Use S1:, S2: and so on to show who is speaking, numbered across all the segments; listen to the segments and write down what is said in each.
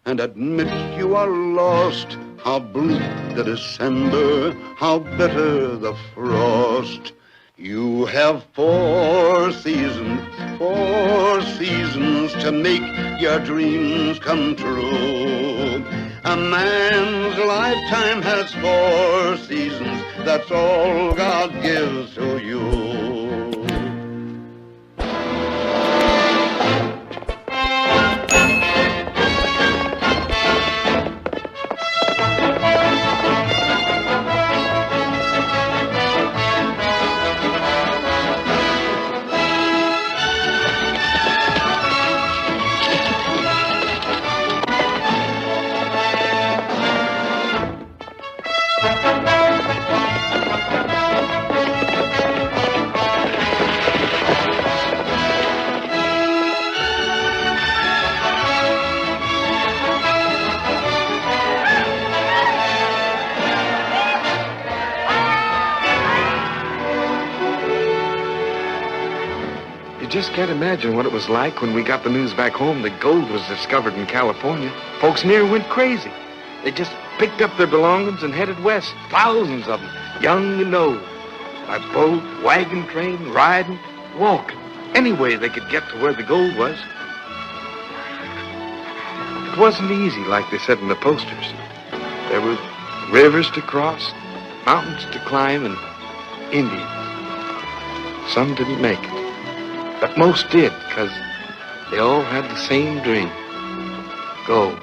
S1: and admit you are lost. How bleak the December, how bitter the frost. You have 4 seasons to make your dreams come true. A man's lifetime has 4 seasons, that's all God gives to you.
S2: Just can't imagine what it was like when we got the news back home that gold was discovered in California. Folks near went crazy. They just picked up their belongings and headed west. Thousands of them, young and old. By boat, wagon train, riding, walking. Any way they could get to where the gold was. It wasn't easy like they said in the posters. There were rivers to cross, mountains to climb, and Indians. Some didn't make it. But most did, because they all had the same dream. Gold.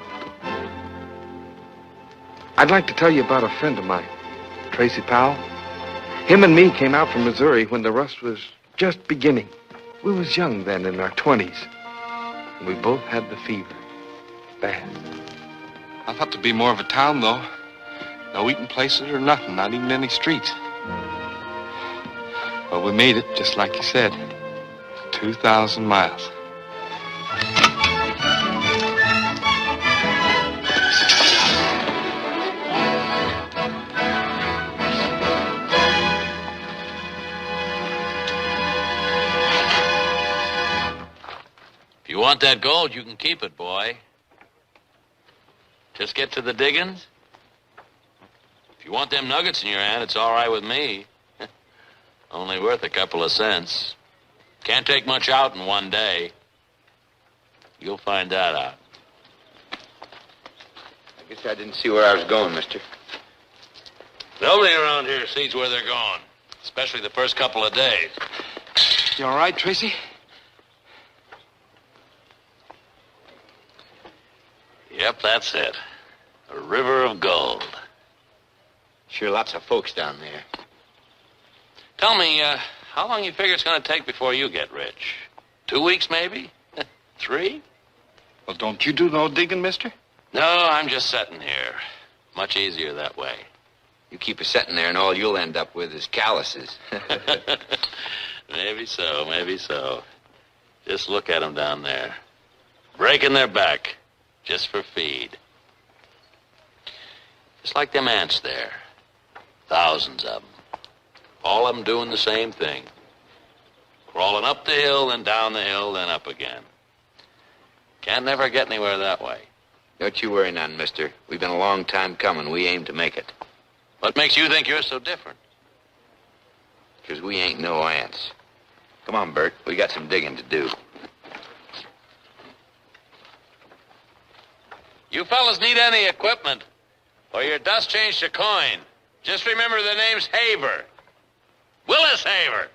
S2: I'd like to tell you about a friend of mine, Tracy Powell. Him and me came out from Missouri when the rust was just beginning. We was young then, in our 20s. And we both had the fever. Bad.
S3: I thought to be more of a town, though. No eating places or nothing, not even any streets. Well, we made it, just like you said. 2,000 miles.
S4: If you want that gold, you can keep it, boy. Just get to the diggings. If you want them nuggets in your hand, it's all right with me. Only worth a couple of cents. Can't take much out in one day. You'll find that out.
S5: I guess I didn't see where I was going, mister.
S4: Nobody around here sees where they're going, especially the first couple of days.
S3: You all right, Tracy?
S4: Yep, that's it. A river of gold.
S5: Sure, lots of folks down there.
S4: Tell me, how long you figure it's going to take before you get rich? 2 weeks, maybe? 3?
S3: Well, don't you do no digging, mister?
S4: No, I'm just sitting here. Much easier that way.
S5: You keep a sitting there and all you'll end up with is calluses.
S4: Maybe so, maybe so. Just look at them down there. Breaking their back, just for feed. Just like them ants there. Thousands of them. All of them doing the same thing. Crawling up the hill, then down the hill, then up again. Can't never get anywhere that way.
S5: Don't you worry none, mister. We've been a long time coming. We aim to make it.
S4: What makes you think you're so different?
S5: 'Cause we ain't no ants. Come on, Bert. We got some digging to do.
S4: You fellas need any equipment, or your dust changed to coin. Just remember the name's Haber. Willis Haber.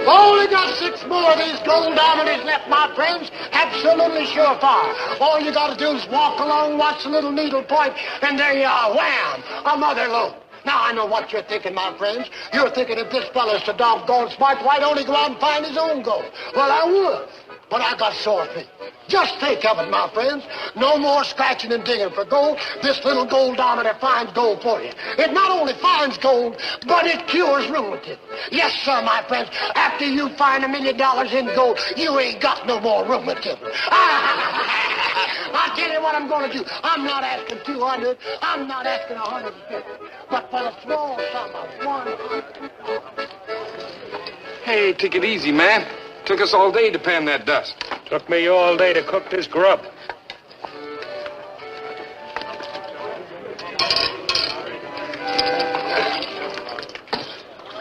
S6: Only got 6 more of these gold diamonds left, my friends. Absolutely surefire. All you got to do is walk along, watch the little needle point, and there you are, wham, a mother lode. Now, I know what you're thinking, my friends. You're thinking if this fella's so doggone smart, why don't he go out and find his own gold? Well, I would, but I got sore feet. Just think of it, my friends. No more scratching and digging for gold. This little goldometer finds gold for you. It not only finds gold, but it cures rheumatism. Yes, sir, my friends. After you find $1 million in gold, you ain't got no more rheumatism. I'll tell you what I'm going to do. I'm not asking 200. I'm not asking 150. But for the small sum of $100.
S2: Hey, take it easy, man. Took us all day to pan that dust.
S7: Took me all day to cook this grub.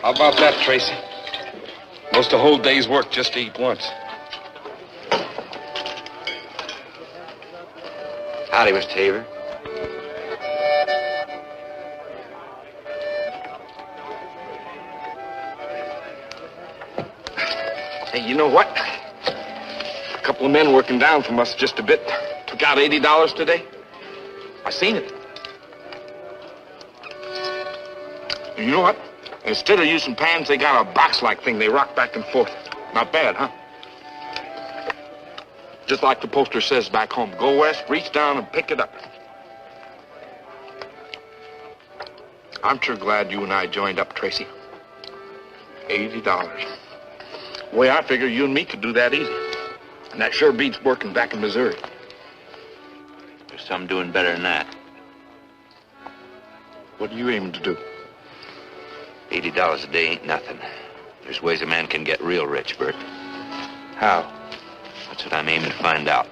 S2: How about that, Tracy? Most a whole day's work just to eat once.
S5: Howdy, Mr. Haver.
S2: Hey, you know what? A couple of men working down from us just a bit took out $80 today. I seen it. And you know what? Instead of using pans, they got a box-like thing they rock back and forth. Not bad, huh? Just like the poster says back home, go west, reach down and pick it up. I'm sure glad you and I joined up, Tracy. $80. The way I figure, you and me could do that easy. And that sure beats working back in Missouri.
S5: There's some doing better than that.
S2: What are you aiming to do?
S5: $80 a day ain't nothing. There's ways a man can get real rich, Bert.
S2: How?
S5: That's what I'm aiming to find out.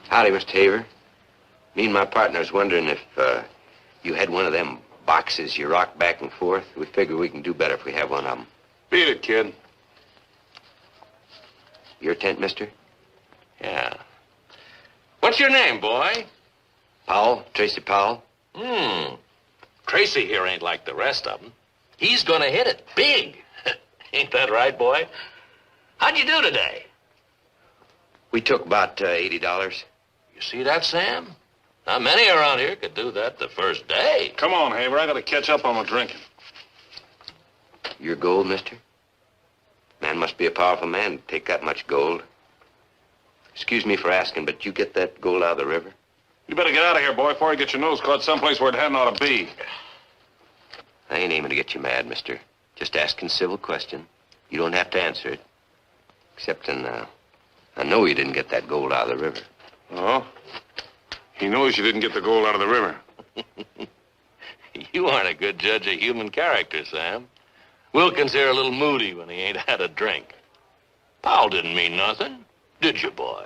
S5: Howdy, Mr. Haver. Me and my partner's wondering if you had one of them boxes you rock back and forth. We figure we can do better if we have one of them.
S3: Beat it, kid.
S5: Your tent, mister?
S4: Yeah. What's your name, boy?
S5: Powell, Tracy Powell.
S4: Tracy here ain't like the rest of them. He's gonna hit it big. Ain't that right, boy? How'd you do today?
S5: We took about $80.
S4: You see that, Sam? Not many around here could do that the first day.
S3: Come on, Haver. I gotta catch up on my drinking.
S5: Your gold, mister? Man must be a powerful man to take that much gold. Excuse me for asking, but you get that gold out of the river?
S3: You better get out of here, boy, before you get your nose caught someplace where it hadn't ought to be.
S5: I ain't aiming to get you mad, mister. Just asking civil question. You don't have to answer it. Except I know you didn't get that gold out of the river.
S3: Oh? He knows you didn't get the gold out of the river.
S4: You aren't a good judge of human character, Sam. Wilkins here a little moody when he ain't had a drink. Powell didn't mean nothing, did you, boy?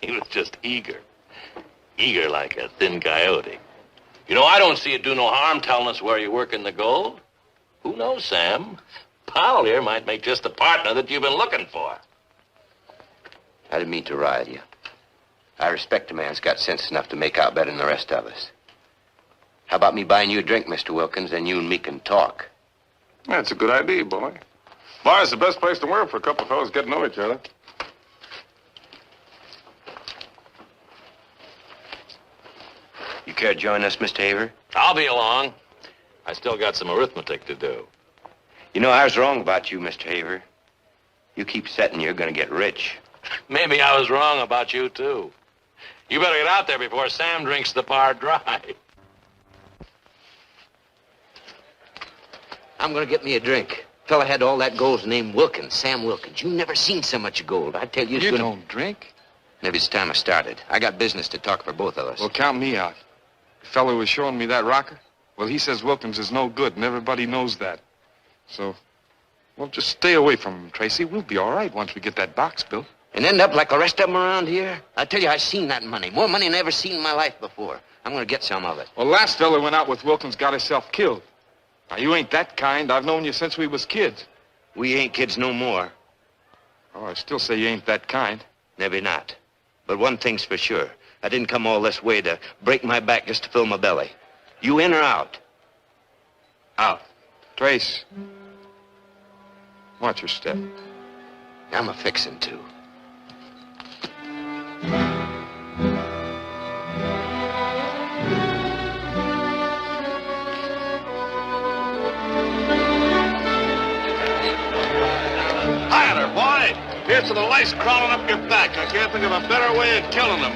S4: He was just eager. Eager like a thin coyote. You know, I don't see it do no harm telling us where you're working the gold. Who knows, Sam? Powell here might make just the partner that you've been looking for.
S5: I didn't mean to rile you. I respect a man's got sense enough to make out better than the rest of us. How about me buying you a drink, Mr. Wilkins, and you and me can talk?
S3: That's a good idea, boy. Bar's the best place to work for a couple of fellas get to know each other.
S5: You care to join us, Mr. Haver?
S4: I'll be along. I still got some arithmetic to do.
S5: You know, I was wrong about you, Mr. Haver. You keep setting, you're going to get rich.
S4: Maybe I was wrong about you, too. You better get out there before Sam drinks the bar dry.
S5: I'm going to get me a drink. Fella had all that gold's named Wilkins, Sam Wilkins. You never seen so much gold. I tell you,
S2: You don't drink?
S5: Maybe it's time I started. I got business to talk for both of us.
S2: Well, count me out. The fellow was showing me that rocker. Well, he says Wilkins is no good, and everybody knows that. So, well, just stay away from him, Tracy. We'll be all right once we get that box built.
S5: And end up like the rest of them around here? I tell you, I seen that money. More money than I ever seen in my life before. I'm going to get some of it.
S2: Well, last fella went out with Wilkins, got himself killed. Now, you ain't that kind. I've known you since we was kids.
S5: We ain't kids no more.
S2: Oh, I still say you ain't that kind.
S5: Maybe not. But one thing's for sure. I didn't come all this way to break my back just to fill my belly. You in or out? Out.
S2: Trace, watch your step.
S5: I'm a-fixin' to.
S3: Here to the lice crawling up your back. I can't think of a better way of killing them.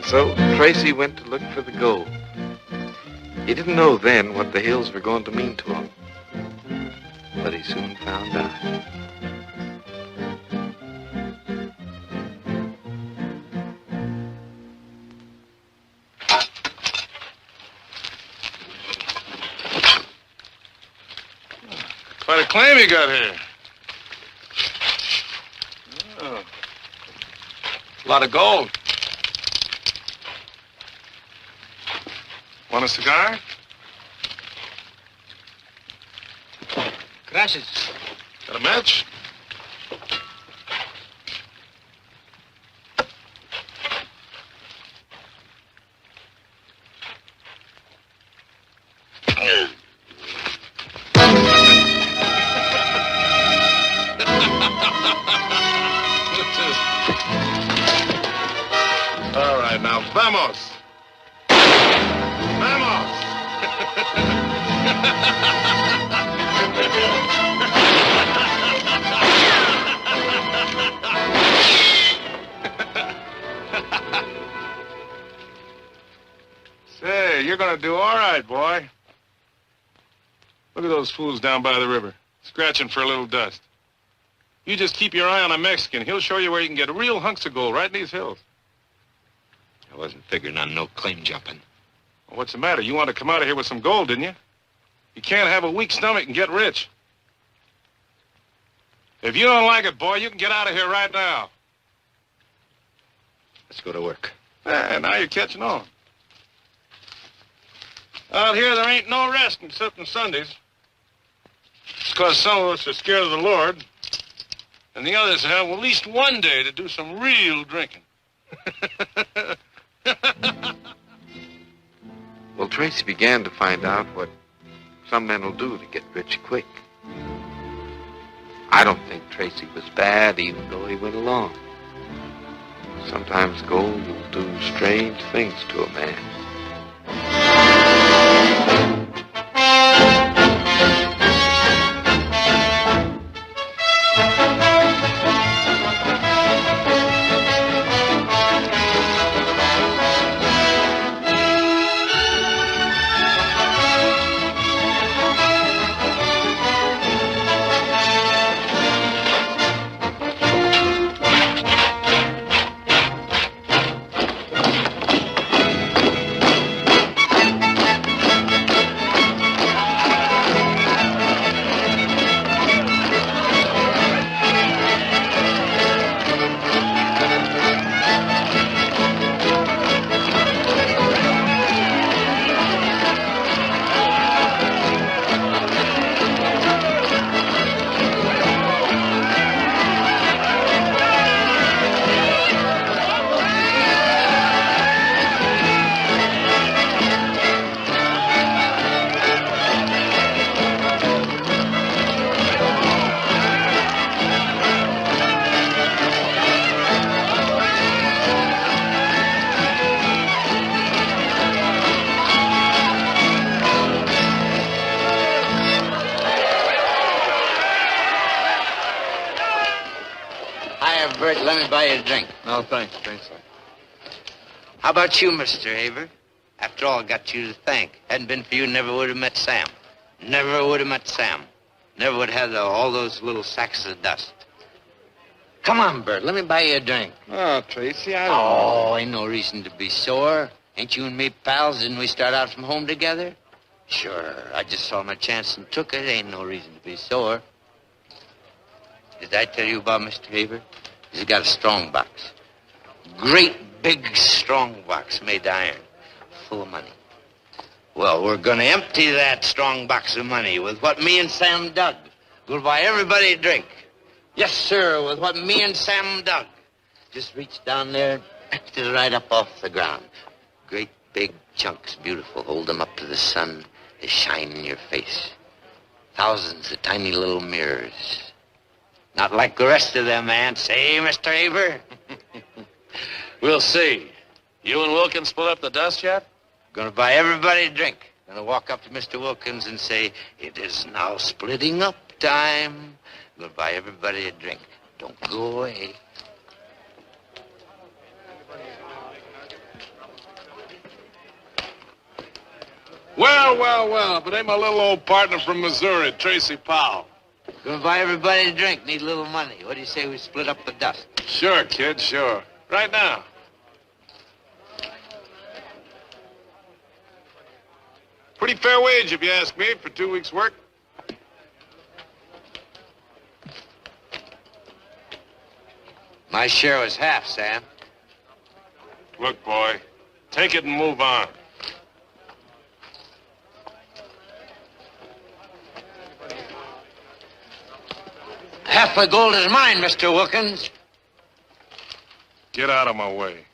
S2: So Tracy went to look for the gold. He didn't know then what the hills were going to mean to him. But he soon found out.
S3: Quite a claim you got here. Oh. A lot of gold. Want a cigar?
S8: Gracias.
S3: Got a match? All right, now, vamos. Vamos! Say, you're gonna do all right, boy. Look at those fools down by the river, scratching for a little dust. You just keep your eye on a Mexican. He'll show you where you can get real hunks of gold right in these hills.
S5: I wasn't figuring on no claim jumping.
S3: Well, what's the matter? You wanted to come out of here with some gold, didn't you? You can't have a weak stomach and get rich. If you don't like it, boy, you can get out of here right now.
S5: Let's go to work.
S3: Now you're catching on. Out here, there ain't no rest except on Sundays. It's because some of us are scared of the Lord, and the others have at least one day to do some real drinking.
S2: Well, Tracy began to find out what some men will do to get rich quick. I don't think Tracy was bad, even though he went along. Sometimes gold will do strange things to a man.
S5: Bert, let me buy you a drink.
S2: No, thanks. Thanks, sir.
S5: How about you, Mr. Haver? After all, I got you to thank. Hadn't been for you, never would have met Sam. Never would have met Sam. Never would have had all those little sacks of dust. Come on, Bert, let me buy you a drink.
S2: Oh, Tracy, I don't
S5: Oh, ain't no reason to be sore. Ain't you and me pals? Didn't we start out from home together? Sure, I just saw my chance and took it. Ain't no reason to be sore. Did I tell you about Mr. Haver? He's got a strong box. Great, big, strong box made of iron, full of money. Well, we're gonna empty that strong box of money with what me and Sam dug. We'll buy everybody a drink. Yes, sir, with what me and Sam dug. Just reach down there and picked it right up off the ground. Great Big chunks, beautiful. Hold them up to the sun. They shine in your face. Thousands of tiny little mirrors. Not like the rest of them ants, eh, Mr. Haber?
S4: We'll see. You and Wilkins split up the dust yet?
S5: Gonna buy everybody a drink. Gonna walk up to Mr. Wilkins and say, it is now splitting up time. Gonna buy everybody a drink. Don't go away.
S3: Well, but ain't my little old partner from Missouri, Tracy Powell.
S5: Gonna buy everybody a drink. Need a little money. What do you say we split up the dust?
S3: Sure, kid, sure. Right now. Pretty fair wage, if you ask me, for 2 weeks' work.
S5: My share was half, Sam.
S3: Look, boy, take it and move on.
S5: Half the gold is mine, Mr. Wilkins.
S3: Get out of my way.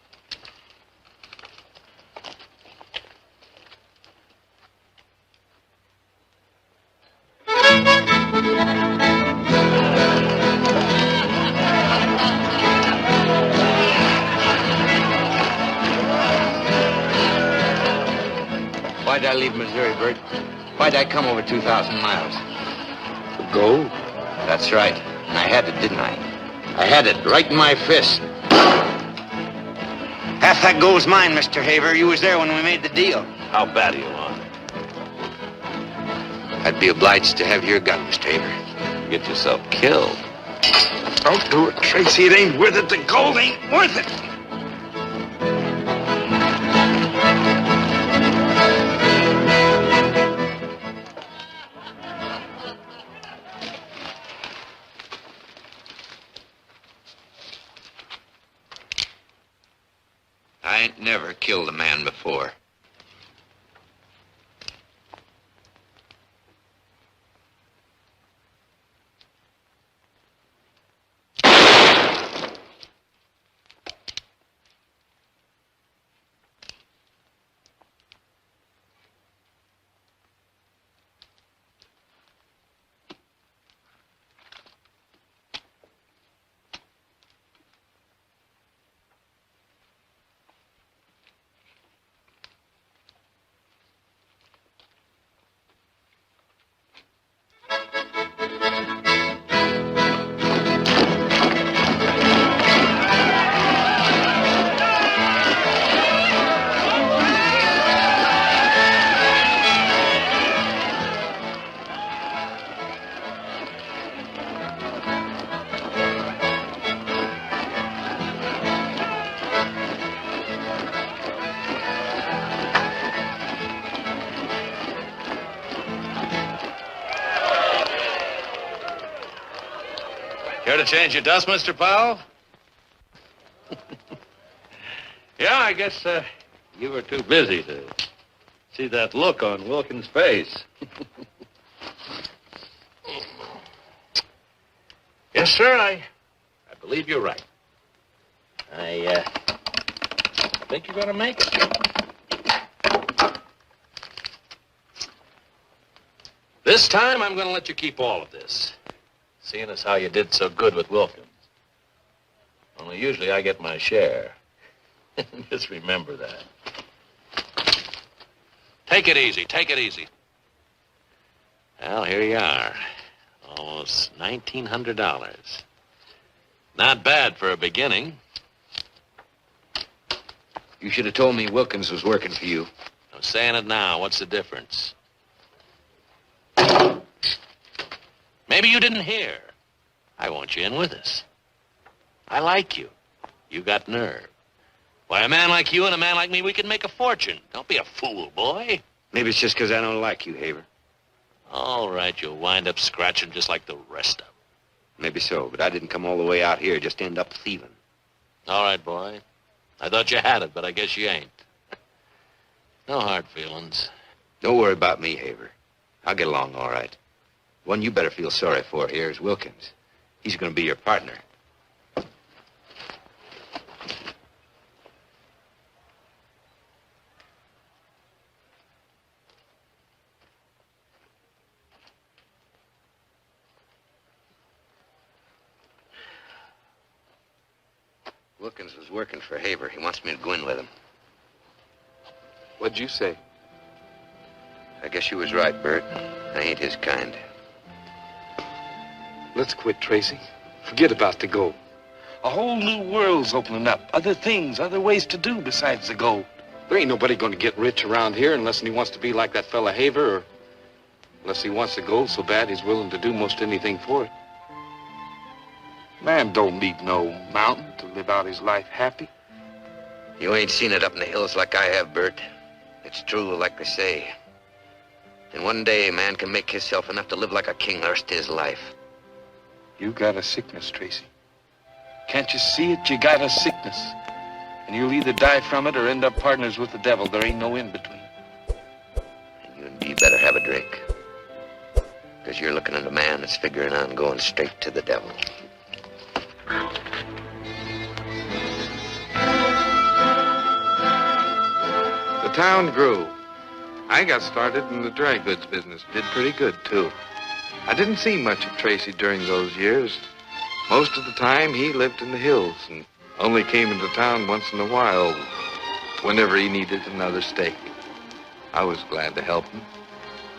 S5: Why'd I leave Missouri, Bert? Why'd I come over 2,000 miles? The gold? That's right. And I had it, didn't I? I had it right in my fist. Half that gold's mine, Mr. Haber. You was there when we made the deal.
S4: How bad are you on?
S5: I'd be obliged to have your gun, Mr. Haber.
S4: Get yourself killed.
S2: Don't do it, Tracy. It ain't worth it. The gold ain't worth it.
S5: I ain't never killed a man before.
S4: Care to change your dust, Mr. Powell?
S7: Yeah, I guess you were too busy to see that look on Wilkins' face.
S4: Yes, sir, I believe you're right. I think you're going to make it. This time, I'm going to let you keep all of this, seeing as how you did so good with Wilkins. Only usually I get my share. Just remember that. Take it easy, take it easy. Well, here you are. Almost $1,900. Not bad for a beginning.
S5: You should have told me Wilkins was working for you.
S4: I'm saying it now. What's the difference? Maybe you didn't hear. I want you in with us. I like you. You got nerve. Why, a man like you and a man like me, we can make a fortune. Don't be a fool, boy.
S5: Maybe it's just because I don't like you, Haber.
S4: All right, you'll wind up scratching just like the rest of them.
S5: Maybe so, but I didn't come all the way out here just to end up thieving.
S4: All right, boy. I thought you had it, but I guess you ain't. No hard feelings.
S5: Don't worry about me, Haber. I'll get along all right. One you better feel sorry for here is Wilkins. He's going to be your partner. Wilkins was working for Haver. He wants me to go in with him.
S2: What'd you say?
S5: I guess you was right, Bert. I ain't his kind.
S2: Let's quit, Tracy. Forget about the gold. A whole new world's opening up. Other things, other ways to do besides the gold. There ain't nobody going to get rich around here unless he wants to be like that fella Haver, or unless he wants the gold so bad he's willing to do most anything for it. Man don't need no mountain to live out his life happy.
S5: You ain't seen it up in the hills like I have, Bert. It's true, like they say. And one day, a man can make himself enough to live like a king the rest of his life.
S2: You got a sickness, Tracy. Can't you see it? You got a sickness. And you'll either die from it or end up partners with the devil. There ain't no in-between.
S5: And you indeed better have a drink. Because you're looking at a man that's figuring on going straight to the devil.
S2: The town grew. I got started in the dry goods business. Did pretty good, too. I didn't see much of Tracy during those years. Most of the time, he lived in the hills and only came into town once in a while whenever he needed another stake. I was glad to help him.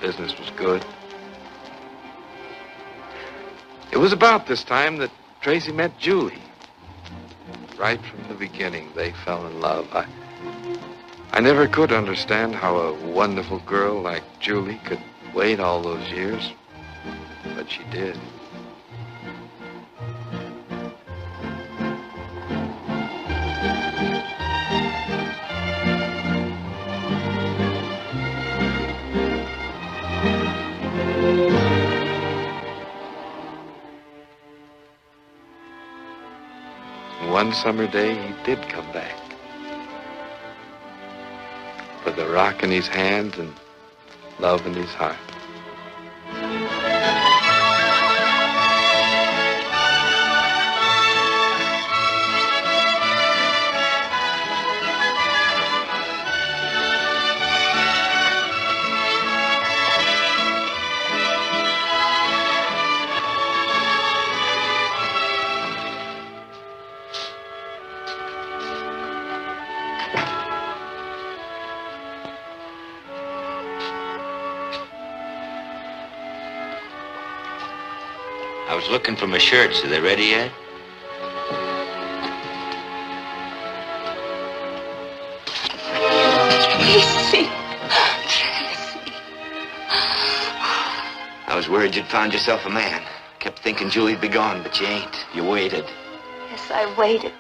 S2: Business was good. It was about this time that Tracy met Julie. Right from the beginning, they fell in love. I never could understand how a wonderful girl like Julie could wait all those years, but she did. One summer day, he did come back. With a rock in his hand and love in his heart.
S5: I was looking for my shirts. Are they ready yet?
S8: Tracy.
S5: I was worried you'd found yourself a man. Kept thinking Julie'd be gone, but you ain't. You waited.
S8: Yes, I waited.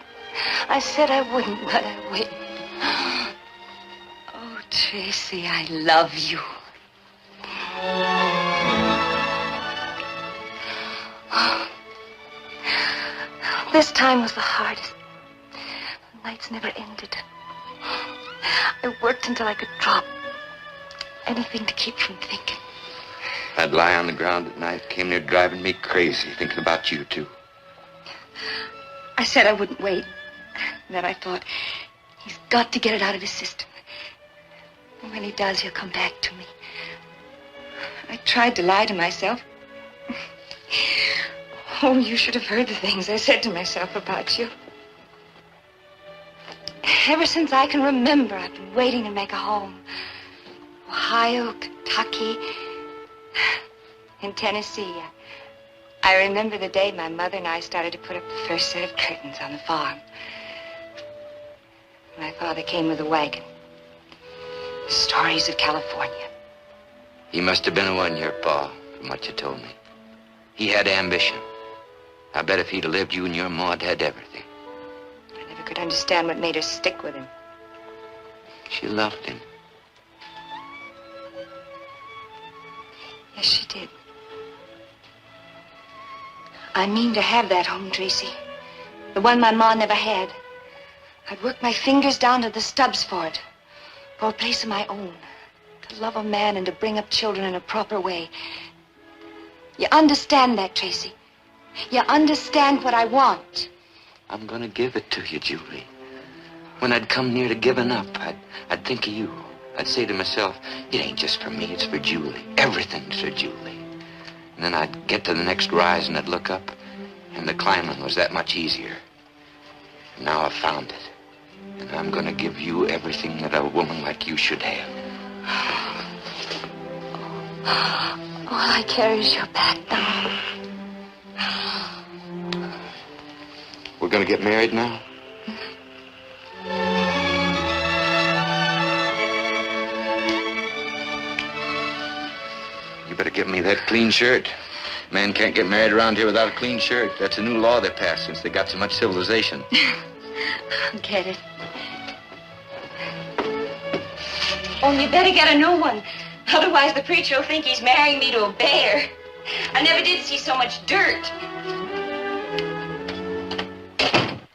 S8: I said I wouldn't, but I waited. Oh, Tracy, I love you. This time was the hardest. The nights never ended. I worked until I could drop. Anything to keep from thinking.
S5: I'd lie on the ground at night, came near driving me crazy, thinking about you, too.
S8: I said I wouldn't wait. Then I thought, he's got to get it out of his system. And when he does, he'll come back to me. I tried to lie to myself. Oh, you should have heard the things I said to myself about you. Ever since I can remember, I've been waiting to make a home. Ohio, Kentucky, in Tennessee. I remember the day my mother and I started to put up the first set of curtains on the farm. My father came with a wagon. Stories of California.
S5: He must have been a one, your pa, from what you told me. He had ambition. I bet if he'd have lived, you and your ma'd had everything.
S8: I never could understand what made her stick with him.
S5: She loved him.
S8: Yes, she did. I mean to have that home, Tracy. The one my ma never had. I'd work my fingers down to the stubs for it. For a place of my own. To love a man and to bring up children in a proper way. You understand that, Tracy? You understand what I want?
S5: I'm gonna give it to you, Julie. When I'd come near to giving up, I'd think of you. I'd say to myself, it ain't just for me, it's for Julie. Everything's for Julie. And then I'd get to the next rise and I'd look up, and the climbing was that much easier. Now I've found it. And I'm gonna give you everything that a woman like you should have.
S8: All I carry is your back now.
S5: We're gonna get married now? You better give me that clean shirt. Man can't get married around here without a clean shirt. That's a new law they passed since they got so much civilization.
S8: I'll get it. Only you better get a new one. Otherwise, the preacher will think he's marrying me to a bear. I never did see so much dirt.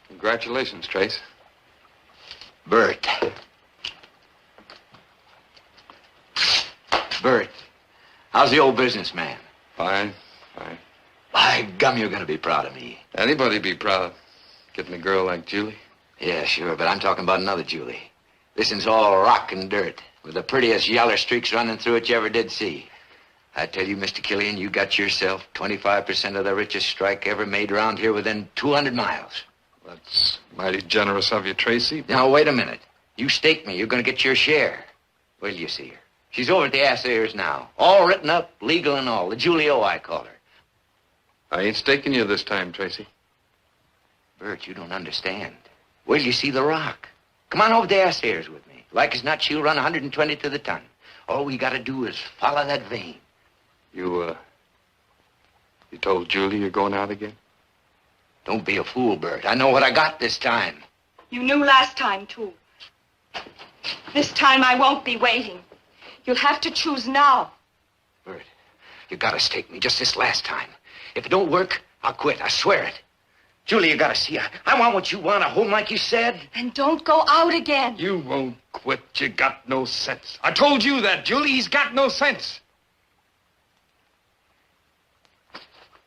S2: Congratulations, Trace.
S5: Bert. Bert, how's the old businessman?
S2: Fine, fine.
S5: By gum, you're gonna be proud of me.
S2: Anybody be proud of getting a girl like Julie?
S5: Yeah, sure, but I'm talking about another Julie. This one's all rock and dirt, with the prettiest yaller streaks running through it you ever did see. I tell you, Mr. Killian, you got yourself 25% of the richest strike ever made around here within 200 miles.
S2: That's mighty generous of you, Tracy.
S5: Now, wait a minute. You stake me. You're going to get your share. Wait till you see her. She's over at the Assayers now. All written up, legal and all. The Julie O, I call her.
S2: I ain't staking you this time, Tracy.
S5: Bert, you don't understand. Wait till you see the rock. Come on over to the Assayers with me. Like as not, she'll run 120 to the ton. All we got to do is follow that vein.
S2: You told Julie you're going out again?
S5: Don't be a fool, Bert. I know what I got this time.
S8: You knew last time, too. This time I won't be waiting. You'll have to choose now.
S5: Bert, you gotta stake me just this last time. If it don't work, I'll quit. I swear it. Julie, you gotta see. I want what you want, a home like you said.
S8: And don't go out again.
S2: You won't quit. You got no sense. I told you that, Julie. He's got no sense.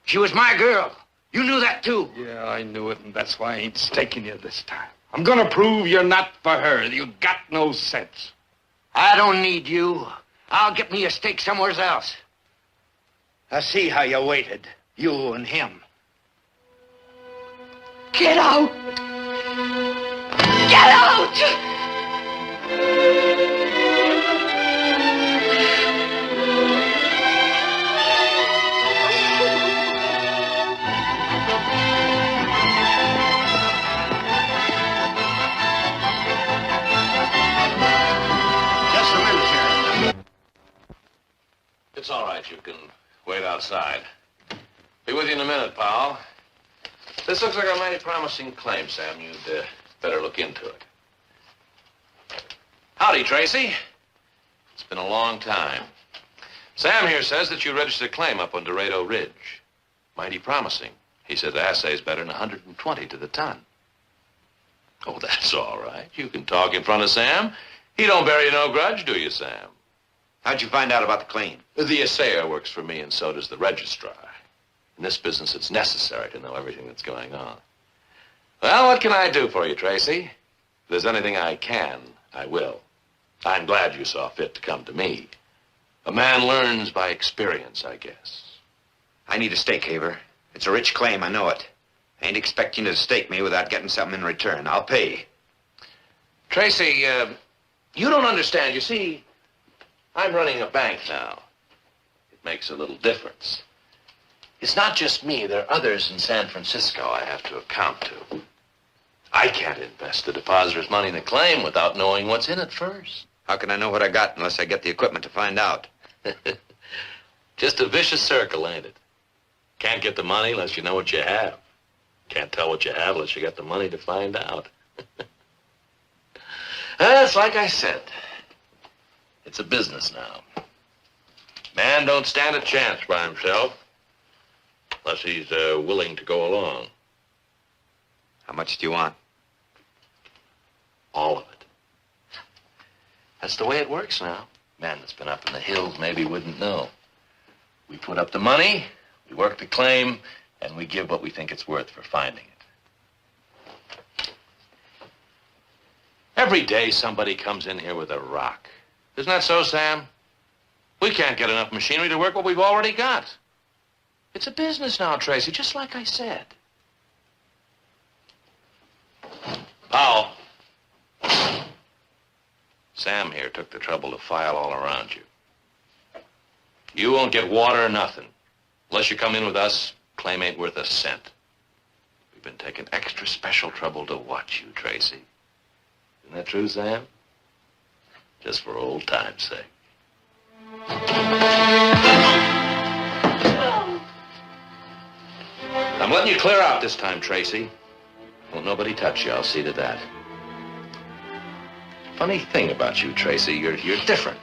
S5: She was my girl. You knew that, too.
S2: Yeah, I knew it, and that's why I ain't staking you this time. I'm gonna prove you're not for her. You got no sense.
S5: I don't need you. I'll get me a stake somewhere else. I see how you waited. You and him.
S8: Get out! Get out!
S4: It's all right. You can wait outside. Be with you in a minute, pal. This looks like a mighty promising claim, Sam. You'd better look into it. Howdy, Tracy. It's been a long time. Sam here says that you registered a claim up on Dorado Ridge. Mighty promising. He said the assay's better than 120 to the ton. Oh, that's all right. You can talk in front of Sam. He don't bear you no grudge, do you, Sam?
S5: How'd you find out about the claim?
S4: The assayer works for me, and so does the registrar. In this business, it's necessary to know everything that's going on. Well, what can I do for you, Tracy? If there's anything I can, I will. I'm glad you saw fit to come to me. A man learns by experience, I guess.
S5: I need a stake, Haver. It's a rich claim, I know it. I ain't expecting you to stake me without getting something in return. I'll pay.
S4: Tracy, you don't understand. You see, I'm running a bank now. It makes a little difference. It's not just me. There are others in San Francisco I have to account to. I can't invest the depositor's money in a claim without knowing what's in it first.
S5: How can I know what I got unless I get the equipment to find out?
S4: Just a vicious circle, ain't it? Can't get the money unless you know what you have. Can't tell what you have unless you got the money to find out. That's like I said. It's a business now. Man don't stand a chance by himself unless he's willing to go along.
S5: How much do you want?
S4: All of it. That's the way it works now. Man that's been up in the hills maybe wouldn't know. We put up the money, we work the claim, and we give what we think it's worth for finding it. Every day somebody comes in here with a rock. Isn't that so, Sam? We can't get enough machinery to work what we've already got. It's a business now, Tracy, just like I said.
S7: How? Sam here took the trouble to file all around you. You won't get water or nothing. Unless you come in with us, claim ain't worth a cent. We've been taking extra special trouble to watch you, Tracy. Isn't that true, Sam? Just for old time's sake. I'm letting you clear out this time, Tracy. Won't nobody touch you, I'll see to that. Funny thing about you, Tracy, you're different.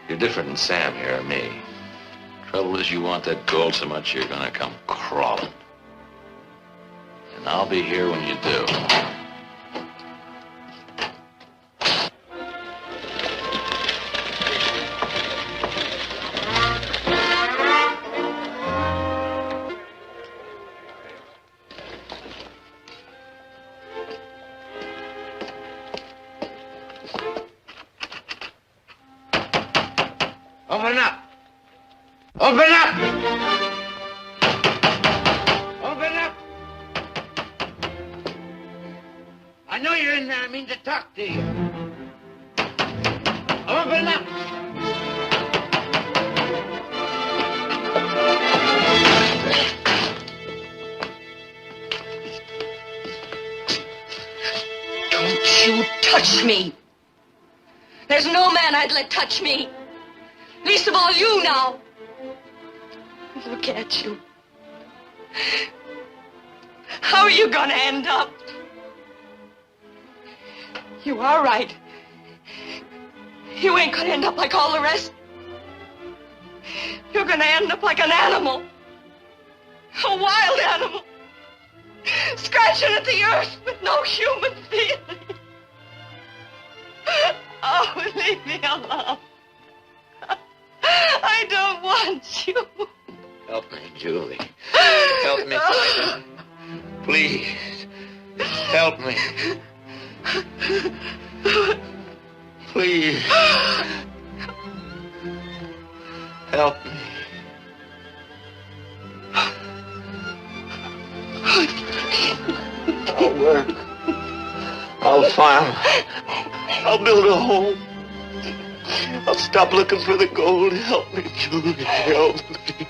S7: You're different than Sam here or me. Trouble is you want that gold so much you're gonna come crawling. And I'll be here when you do.
S5: Open up! Open up! Open up! I know you're in there. I mean to talk to you. Open up!
S8: Don't you touch me. There's no man I'd let touch me. Least of all you now. Look at you. How are you gonna end up? You are right. You ain't gonna end up like all the rest. You're gonna end up like an animal. A wild animal. Scratching at the earth with no human feeling. Oh, leave me alone. I don't want you.
S5: Help me, Julie. Help me. Please. Help me. Please. Help me. I'll work. I'll farm. I'll build a home. I'll stop looking for the gold. Help me, Julie. Help me.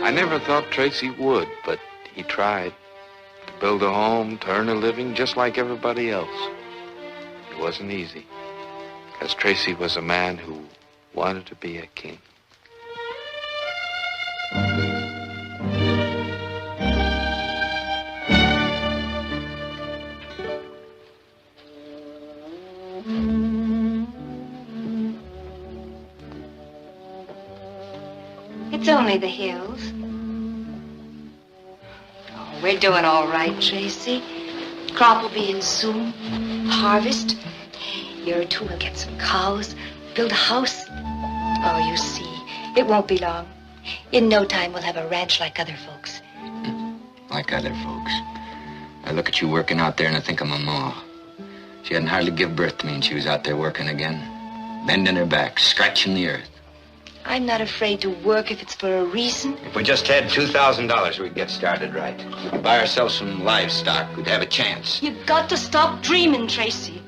S2: I never thought Tracy would, but he tried to build a home, to earn a living, just like everybody else. It wasn't easy, because Tracy was a man who wanted to be a king.
S8: It's only the hills. Oh, we're doing all right, Tracy. Crop will be in soon. Harvest. Year or two, we'll get some cows, build a house. Oh, you see, it won't be long. In no time, we'll have a ranch like other folks.
S5: Like other folks. I look at you working out there and I think of my ma. She hadn't hardly give birth to me and she was out there working again. Bending her back, scratching the earth.
S8: I'm not afraid to work if it's for a reason.
S5: If we just had $2,000, we'd get started right. We could buy ourselves some livestock. We'd have a chance.
S8: You've got to stop dreaming, Tracy.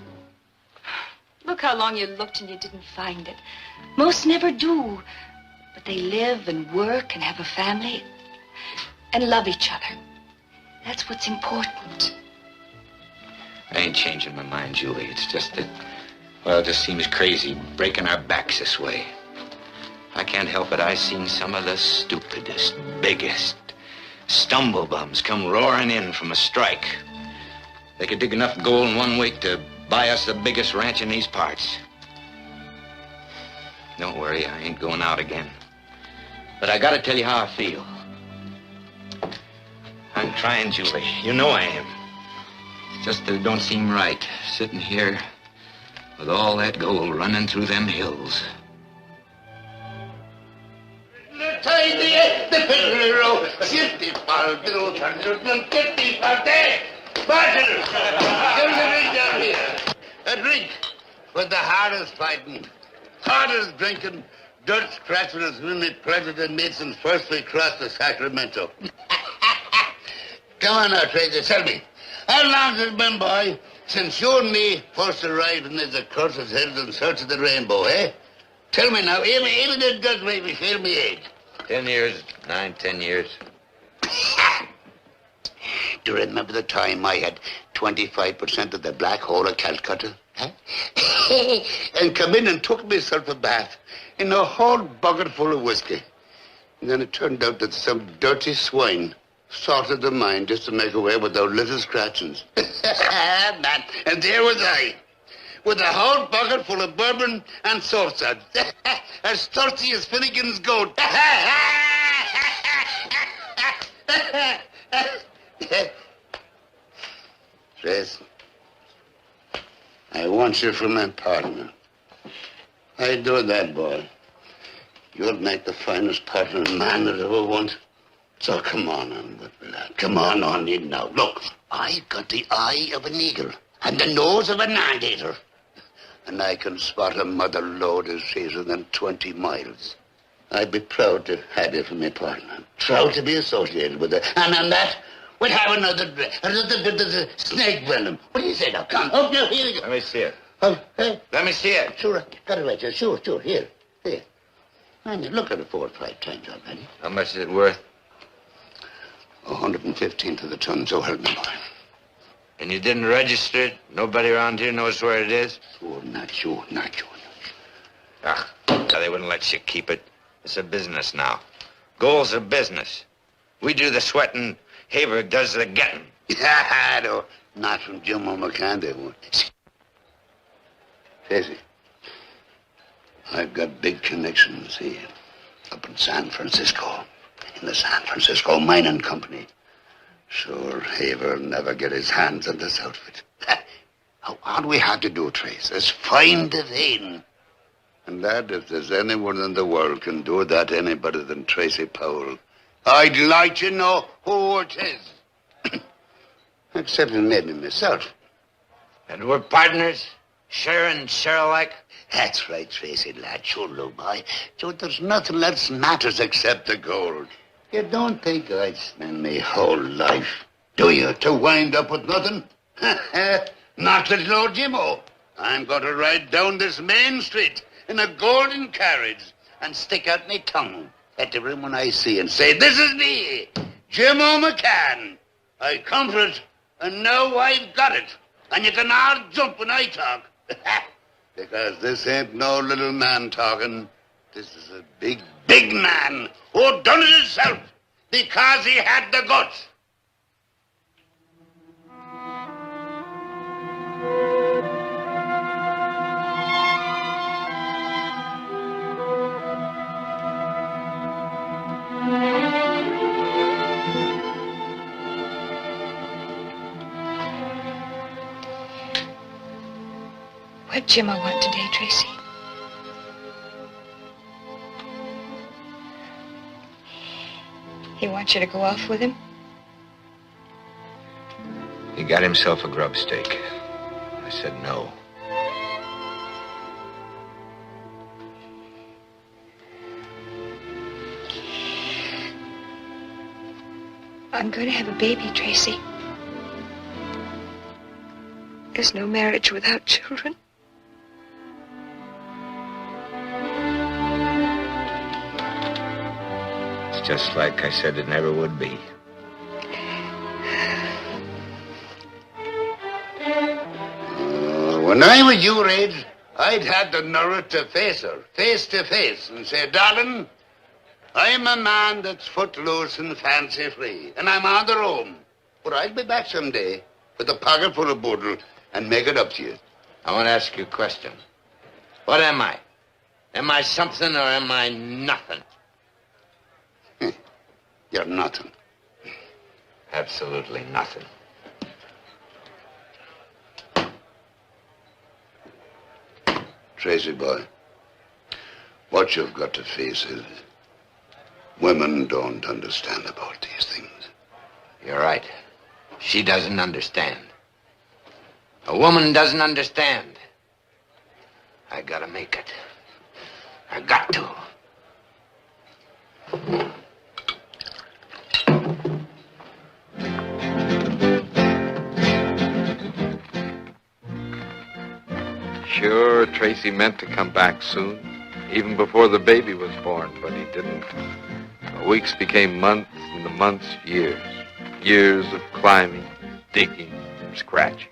S8: Look how long you looked and you didn't find it. Most never do. But they live and work and have a family and love each other. That's what's important.
S5: I ain't changing my mind, Julie. It's just that, well, it just seems crazy breaking our backs this way. I can't help it. I seen some of the stupidest, biggest stumblebums come roaring in from a strike. They could dig enough gold in 1 week to buy us the biggest ranch in these parts. Don't worry, I ain't going out again. But I gotta tell you how I feel. I'm trying, Julie. You know I am. It's just that it don't seem right, sitting here with all that gold running through them hills.
S1: A drink with the hardest fighting, hardest drinking, dirt scratching as when President Mason first we crossed the Sacramento. Come on now, Tracy, tell me, how long has it been, boy, since you and me first arrived in these accursed hills in search of the rainbow, eh? Tell me now, even it does make me feel me age.
S5: 10 years, 10 years.
S1: Do you remember the time I had 25% of the black hole of Calcutta? Huh? And come in and took myself a bath in a whole bucket full of whiskey. And then it turned out that some dirty swine sorted the mine just to make away with those little scratchings. Man, and there was I, with a whole bucket full of bourbon and soap suds, as thirsty as Finnegan's goat. Trace, I want you for my partner. I do that, boy. You'll make the finest partner a man that ever want. So come on, lad. Come on in now. Look, I've got the eye of an eagle and the nose of an anteater. And I can spot a mother lode as easier than 20 miles. I'd be proud to have you for my partner. Proud to be associated with it. And on that, we'll have another bit of snake venom. What do you say now? Come, up here you go.
S5: Let me see it.
S1: Hey?
S5: Let me see it.
S1: Sure, got it right here. Sure, here. Man, you look at it 4 or 5 times already.
S5: How much is it worth?
S1: 115 to the ton, so help me, boy.
S5: And you didn't register it? Nobody around here knows where it is?
S1: Sure, not you.
S5: Ah, they wouldn't let you keep it. It's a business now. Gold's a business. We do the sweating, Haver does the getting.
S1: No, not from Jim or McCann, they won't. Tracy, I've got big connections here, up in San Francisco, in the San Francisco Mining Company. Sure, Haver never get his hands on this outfit. All we had to do, Trace, is find the vein. And that, if there's anyone in the world can do that any better than Tracy Powell, I'd like to know who it is. Except maybe myself.
S5: And we're partners? Share and share alike?
S1: That's right, Tracy, lad. Sure, look, boy. So there's nothing else matters except the gold. You don't think I'd spend my whole life, do you, to wind up with nothing? Not little old Jimmo. I'm going to ride down this main street in a golden carriage and stick out my tongue at everyone I see and say, this is me, Jimmo McCann. I come for it, and now I've got it. And you can all jump when I talk. Because this ain't no little man talking. This is a big, big man who done it himself because he had the guts.
S8: What Jim I want today, Tracy? He wants you to go off with him?
S5: He got himself a grub stake. I said no.
S8: I'm going to have a baby, Tracy. There's no marriage without children.
S5: It's just like I said it never would be.
S1: When I was your age, I'd had the nerve to face her, face to face, and say, darling, I'm a man that's footloose and fancy-free, and I'm on the roam. But I'll be back someday with a pocket full of boodle and make it up to you.
S5: I want to ask you a question. What am I? Am I something or am I nothing?
S1: You're nothing.
S5: Absolutely nothing.
S1: Tracy, boy, what you've got to face is women don't understand about these things.
S5: You're right. She doesn't understand. A woman doesn't understand. I gotta make it. I got to.
S2: Sure, Tracy meant to come back soon, even before the baby was born, but he didn't. The weeks became months, and the months years. Years of climbing, digging, scratching.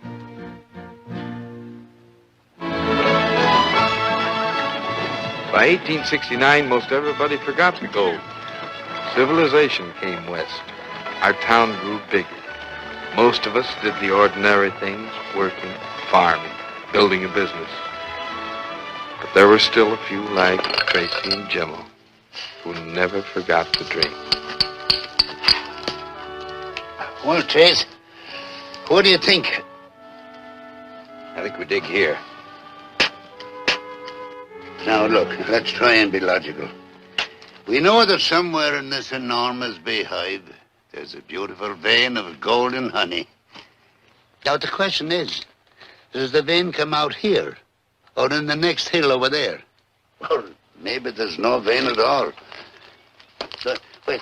S2: By 1869, most everybody forgot the gold. Civilization came west. Our town grew bigger. Most of us did the ordinary things, working, farming, building a business. But there were still a few like Tracy and Jimmo who never forgot to dream.
S1: Well, Trace, what do you think?
S5: I think we dig here.
S1: Now, look, let's try and be logical. We know that somewhere in this enormous beehive, there's a beautiful vein of golden honey. Now, the question is, does the vein come out here or in the next hill over there? Well, maybe there's no vein at all. So, wait,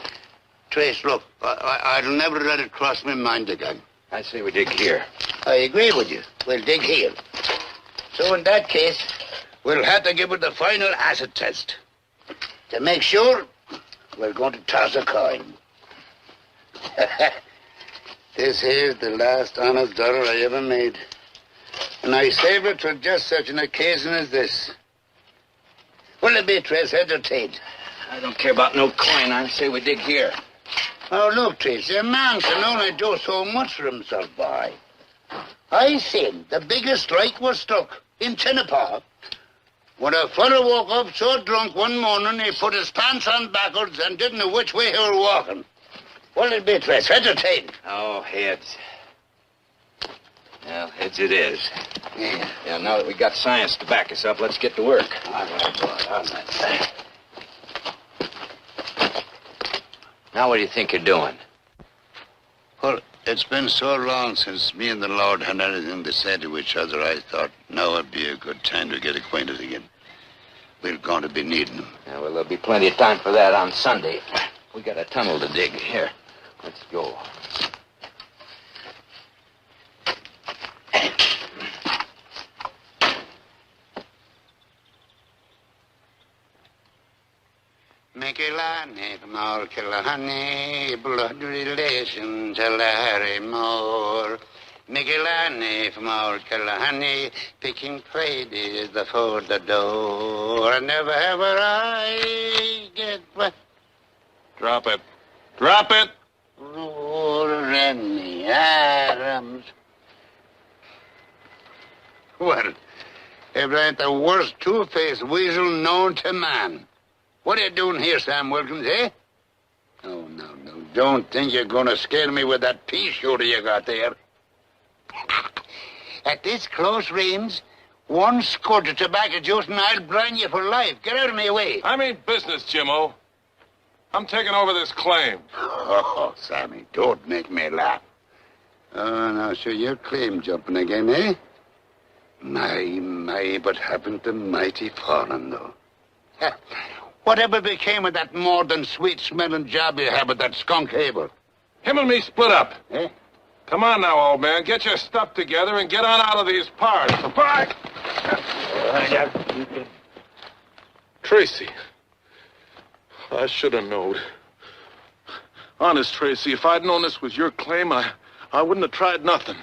S1: Trace, look, I'll never let it cross my mind again.
S5: I say we dig here.
S1: I agree with you. We'll dig here. So in that case, we'll have to give it the final acid test. To make sure, we're going to toss a coin. This here's the last honest dollar I ever made. And I saved it for just such an occasion as this. What'll it be, Trace? Entertain.
S5: I don't care about no coin. I say we dig here.
S1: Oh, look, Tracy, a man can only do so much for himself, boy. I seen the biggest strike was struck in Tinapa when a fellow woke up so drunk one morning he put his pants on backwards and didn't know which way he was walking. What'll it be, Trace? Entertain.
S5: Oh, heads. Well, heads it is.
S1: Yeah.
S5: Yeah, now that we got science to back us up, let's get to work.
S1: All right, boy, all right.
S5: Now what do you think you're doing?
S1: Well, it's been so long since me and the Lord had anything to say to each other, I thought now would be a good time to get acquainted again. We're going to be needing them.
S5: Yeah, well, there'll be plenty of time for that on Sunday. We got a tunnel to dig. Here, let's go.
S1: Mikilani from all Kilahani, blood relation to Larry Moore. Mikilani from all Kilahani, picking ladies before the door. And never ever I get what?
S3: Drop it. Drop it!
S1: Lord and the Adams. Well, if that ain't the worst two-faced weasel known to man. What are you doing here, Sam Wilkins, eh? Oh, no. Don't think you're going to scare me with that pea shooter you got there. At this close range, one squirt of tobacco juice and I'll blind you for life. Get out of my way.
S3: I mean business, Jimmo. I'm taking over this claim.
S1: Oh, Sammy, don't make me laugh. Oh, now, sure, you're claim jumping again, eh? My, but haven't the mighty fallen, though. Whatever became of that more than sweet-smelling job you have with that skunk Abel?
S3: Him and me split up.
S1: Eh?
S3: Come on now, old man. Get your stuff together and get on out of these parts. Bye. Tracy. I should have known. Honest, Tracy, if I'd known this was your claim, I wouldn't have tried nothing.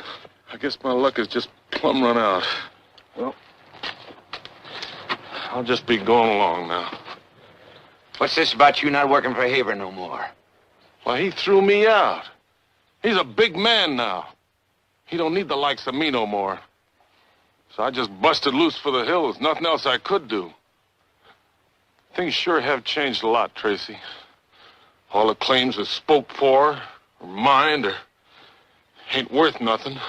S3: I guess my luck is just plumb run out. Well, I'll just be going along now.
S5: What's this about you not working for Haver no more?
S3: Why, he threw me out. He's a big man now. He don't need the likes of me no more. So I just busted loose for the hills. Nothing else I could do. Things sure have changed a lot, Tracy. All the claims is spoke for, or mined, or ain't worth nothing.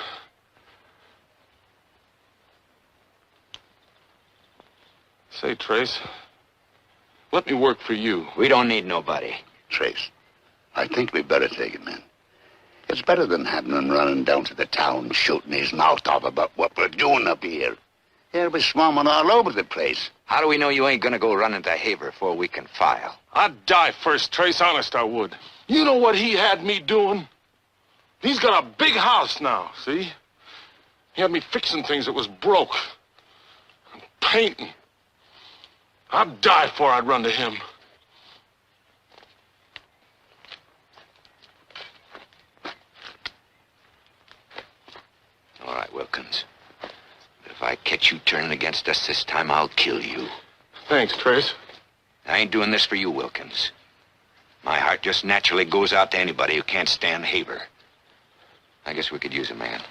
S3: Say, Trace, let me work for you.
S5: We don't need nobody.
S1: Trace, I think we better take him in. It's better than having him running down to the town shooting his mouth off about what we're doing up here. He'll be swarming all over the place.
S5: How do we know you ain't gonna go running to Haver before we can file?
S3: I'd die first, Trace. Honest, I would. You know what he had me doing? He's got a big house now, see? He had me fixing things that was broke. And painting. I'd die before I'd run to him.
S5: All right, Wilkins. But if I catch you turning against us this time, I'll kill you.
S3: Thanks, Trace.
S5: I ain't doing this for you, Wilkins. My heart just naturally goes out to anybody who can't stand Haver. I guess we could use a man.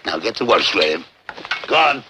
S1: Now get to work, slave. Go on.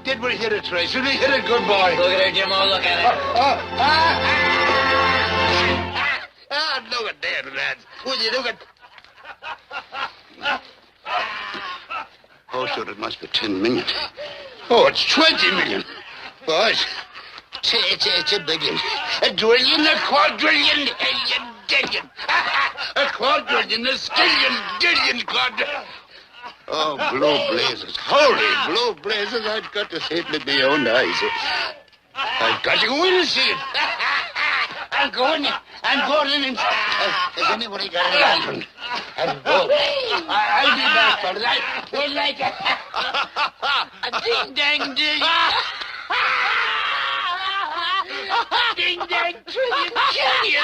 S6: Did we hit it, Trace? Did we hit it, good boy?
S5: Look at her, Jimmo. Look at her.
S1: Look at that, lads. Will you look at... Oh, sure, it must be 10 million. Oh, it's 20 million. Boys, it's a big one. A drillion, a quadrillion, a dillion. A quadrillion, a skillion, dillion, quadrillion. Oh, blue blazes. Holy blue blazes. I've got to see it with my own eyes. I've got to go in and see it. I'm going in. Has anybody got a lantern? I'll be back for that. We'll like it. A ding-dang ding. Ding-dang trillion trillion.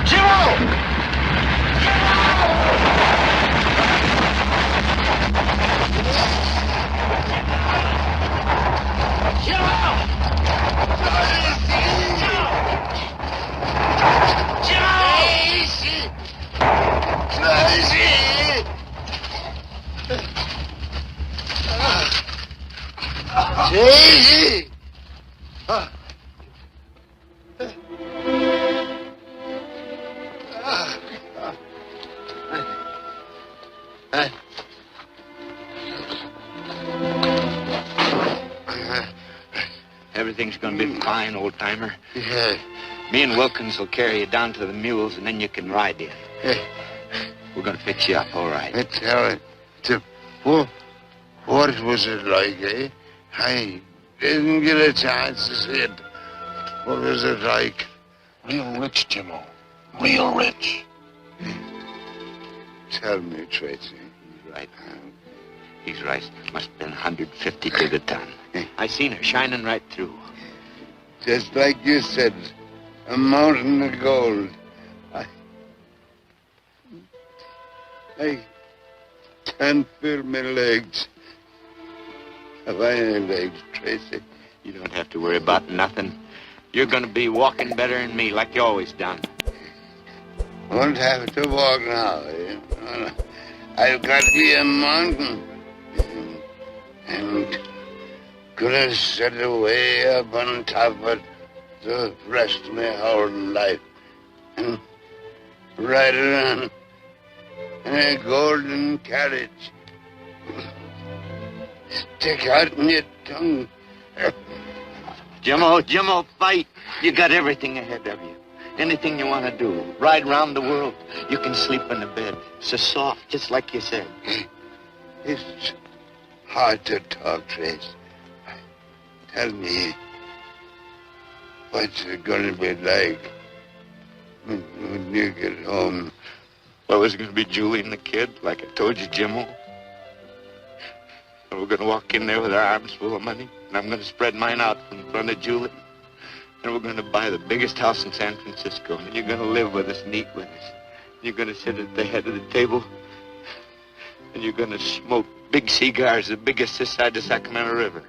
S1: Jimmo! Daisy!
S5: Everything's gonna be fine, old-timer.
S1: Yeah.
S5: Me and Wilkins will carry you down to the mules, and then you can ride in. We're gonna fix you up, all right.
S1: What was it like, eh? I didn't get a chance to see it. What was it like?
S6: Real rich, Jimmo. Real rich.
S1: Tell me, Tracy.
S5: He's right. He's right. Must have been 150 to the ton. I seen her shining right through.
S1: Just like you said, a mountain of gold. I can't feel my legs. Have I any legs, Tracy?
S5: You don't have to worry about nothing. You're gonna be walking better than me, like you always done.
S1: Won't have to walk now, eh? I've got to be a mountain. And gonna sit away up on top of it the rest of my whole life. And ride around in a golden carriage. Stick out in your tongue.
S5: Jimmo, fight. You got everything ahead of you. Anything you want to do. Ride around the world. You can sleep in the bed. So soft, just like you said.
S1: It's hard to talk, Trace. Tell me, what's it gonna be like when you get home?
S5: Well, there's going to be Julie and the kid, like I told you, Jimmo. And we're going to walk in there with our arms full of money. And I'm going to spread mine out in front of Julie. And we're going to buy the biggest house in San Francisco. And you're going to live with us and eat with us. You're going to sit at the head of the table. And you're going to smoke big cigars, the biggest this side of the Sacramento River.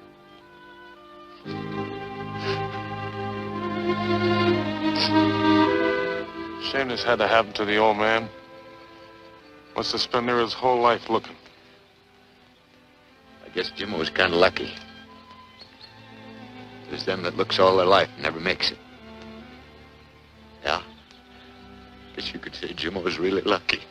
S3: Shame this had to happen to the old man. Must have spent there his whole life looking.
S5: I guess Jimmo was kind of lucky. There's them that looks all their life and never makes it. Yeah. Guess you could say Jimmo was really lucky.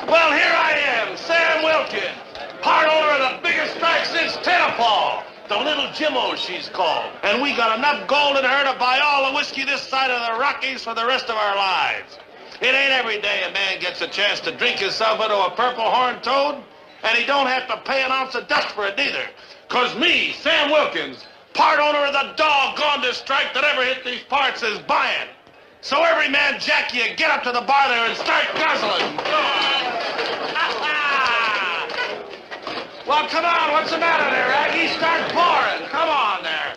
S9: Well, here I am, Sam Wilkins, part owner of the biggest strike since Tenafall. The little Jimmo, she's called. And we got enough gold in her to buy all the whiskey this side of the Rockies for the rest of our lives. It ain't every day a man gets a chance to drink himself into a purple horned toad, and he don't have to pay an ounce of dust for it neither. 'Cause me, Sam Wilkins, part owner of the doggondest strike that ever hit these parts, is buying. So every man jack you, get up to the bar there and start guzzling. Well, come on, what's the matter there, Aggie? Start pouring. Come on there.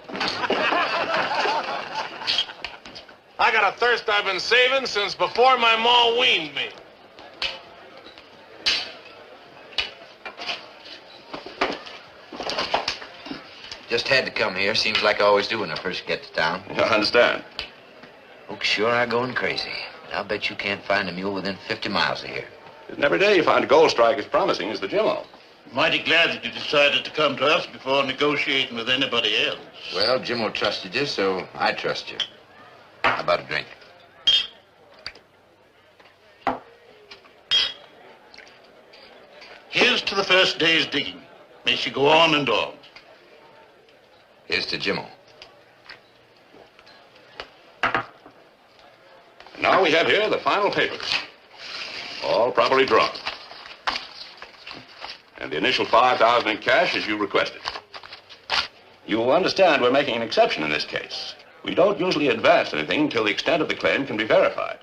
S3: I got a thirst I've been saving since before my ma weaned me.
S5: Just had to come here. Seems like I always do when I first get to town.
S7: I understand.
S5: Folks sure are going crazy. I'll bet you can't find a mule within 50 miles of here.
S7: Isn't every day you find a gold strike as promising as the Jimmo?
S6: Mighty glad that you decided to come to us before negotiating with anybody else.
S5: Well, Jimmo trusted you, so I trust you. How about a drink?
S6: Here's to the first day's digging. May she go on and on.
S5: Here's to Jimmo.
S7: Now we have here the final papers. All properly drawn. And the initial $5,000 in cash as you requested. You will understand we're making an exception in this case. We don't usually advance anything until the extent of the claim can be verified.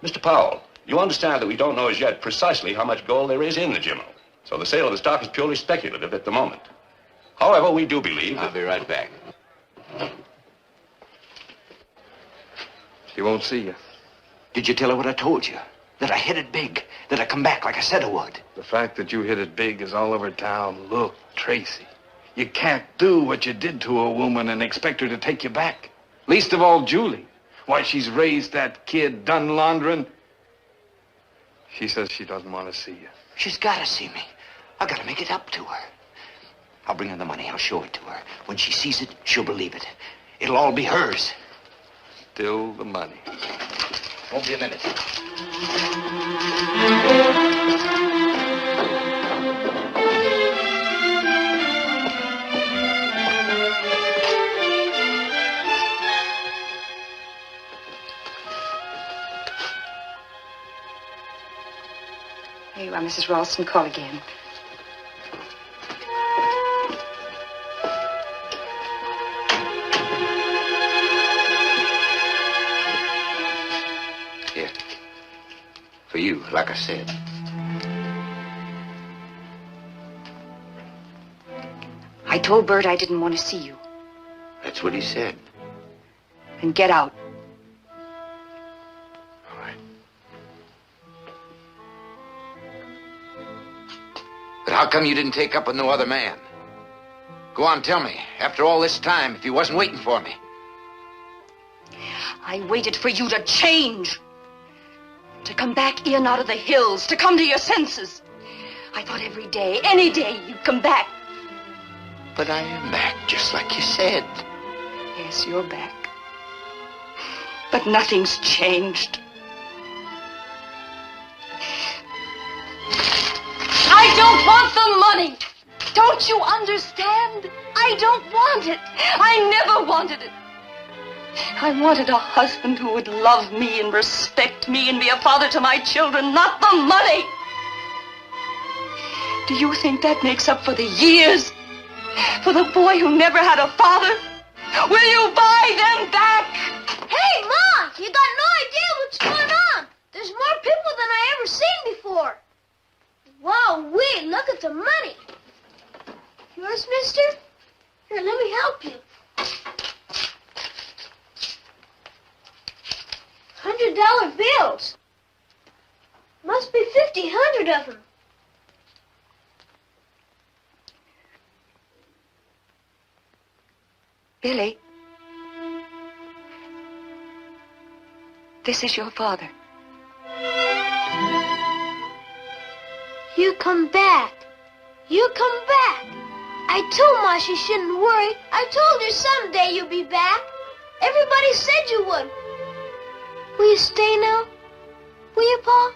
S7: Mr. Powell, you understand that we don't know as yet precisely how much gold there is in the Jimmo. So the sale of the stock is purely speculative at the moment. However, we do believe that...
S5: I'll be right back.
S2: She won't see you.
S5: Did you tell her what I told you? That I hit it big. That I come back like I said I would.
S2: The fact that you hit it big is all over town. Look, Tracy, you can't do what you did to a woman and expect her to take you back. Least of all Julie. Why, she's raised that kid, done laundering. She says she doesn't want to see you.
S5: She's got to see me. I got to make it up to her. I'll bring her the money. I'll show it to her. When she sees it, she'll believe it. It'll all be hers.
S2: Still the money.
S5: Won't be a minute.
S8: you are, Mrs. Ralston. Call again.
S5: Here. For you, like I said.
S8: I told Bert I didn't want to see you.
S5: That's what he said.
S8: Then get out.
S5: All right. But how come you didn't take up with no other man? Go on, tell me. After all this time, if he wasn't waiting for me.
S8: I waited for you to change. To come back in out of the hills. To come to your senses. I thought every day, any day, you'd come back.
S5: But I am back, just like you said.
S8: Yes, you're back. But nothing's changed. I don't want the money. Don't you understand? I don't want it. I never wanted it. I wanted a husband who would love me and respect me and be a father to my children, not the money. Do you think that makes up for the years? For the boy who never had a father? Will you buy them back?
S10: Hey, Ma! You got no idea what's going on. There's more people than I ever seen before. Wow, wait, look at the money. Yours, mister? Here, let me help you. $100 bills. Must be 100 of them.
S8: Billy, this is your father.
S10: You come back. You come back. I told Ma she shouldn't worry. I told her someday you'd be back. Everybody said you would. Will you stay now? Will you, Pa?